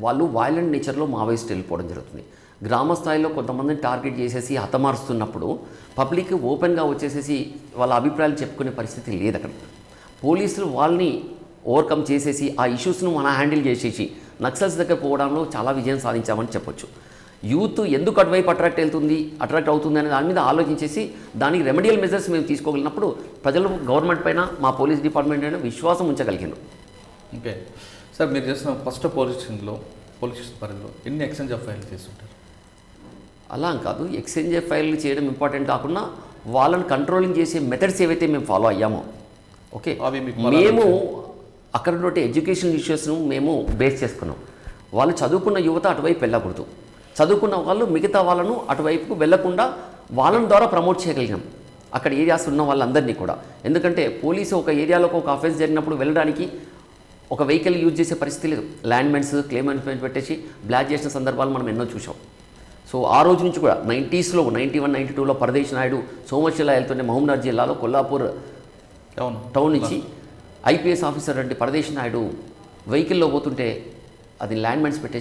వాళ్ళు వైలెంట్ నేచర్లో మావోయిస్ట్ వెళ్ళిపోవడం జరుగుతుంది. గ్రామ స్థాయిలో కొంతమందిని టార్గెట్ చేసేసి హతమారుస్తున్నప్పుడు పబ్లిక్ ఓపెన్గా వచ్చేసేసి వాళ్ళ అభిప్రాయాలు చెప్పుకునే పరిస్థితి లేదు అక్కడ. పోలీసులు వాళ్ళని ఓవర్కమ్ చేసేసి ఆ ఇష్యూస్ను మనం హ్యాండిల్ చేసేసి నక్సల్స్ దగ్గర పోవడంలో చాలా విజయం సాధించామని చెప్పొచ్చు. యూత్ ఎందుకు అటువైపు అట్రాక్ట్ అవుతుంది అనే దాని మీద ఆలోచించేసి దానికి రెమెడియల్ మెజర్స్ మేము తీసుకోగలిగినప్పుడు ప్రజలు గవర్నమెంట్ పైన మా పోలీస్ డిపార్ట్మెంట్ అయినా విశ్వాసం ఉంచగలిగారు. ఓకే సార్, మీరు చేసిన ఫస్ట్ పోలీస్ స్టేషన్ పరిధిలో ఎన్ని ఎక్స్చేంజ్ ఆఫ్ ఫైల్ చేస్తుంటారు? అలా అని కాదు, ఎక్స్చేంజ్ ఫైల్ చేయడం ఇంపార్టెంట్ కాకుండా వాళ్ళని కంట్రోలింగ్ చేసే మెథడ్స్ ఏవైతే మేము ఫాలో అయ్యామో, ఓకే, మేము అక్కడ ఉన్నటువంటి ఎడ్యుకేషన్ ఇష్యూస్ను మేము బేస్ చేసుకున్నాం. వాళ్ళు చదువుకున్న యువత అటువైపు వెళ్ళకూడదు, చదువుకున్న వాళ్ళు మిగతా వాళ్ళను అటువైపుకు వెళ్లకుండా వాళ్ళని ద్వారా ప్రమోట్ చేయగలిగాం అక్కడ ఏరియాస్ ఉన్న వాళ్ళందరినీ కూడా. ఎందుకంటే పోలీసు ఒక ఏరియాలోకి ఒక అఫెన్స్ జరిగినప్పుడు వెళ్ళడానికి ఒక వెహికల్ యూజ్ చేసే పరిస్థితి లేదు. ల్యాండ్మెన్స్ క్లెయిమ్మెంట్ పెట్టేసి బ్లాక్ చేసిన సందర్భాలు మనం ఎన్నో చూసాం. సో ఆ రోజు నుంచి కూడా 90s లో 91, 92లో పరదేశ్ నాయుడు సోమశిల వెళ్తుంటే మహబూబ్నగర్ జిల్లాలో కొల్లాపూర్ టౌన్ నుంచి ఐపీఎస్ ఆఫీసర్ అంటే పరదేశ్ నాయుడు వెహికల్లో పోతుంటే అది ల్యాండ్మెన్స్ పెట్టేసి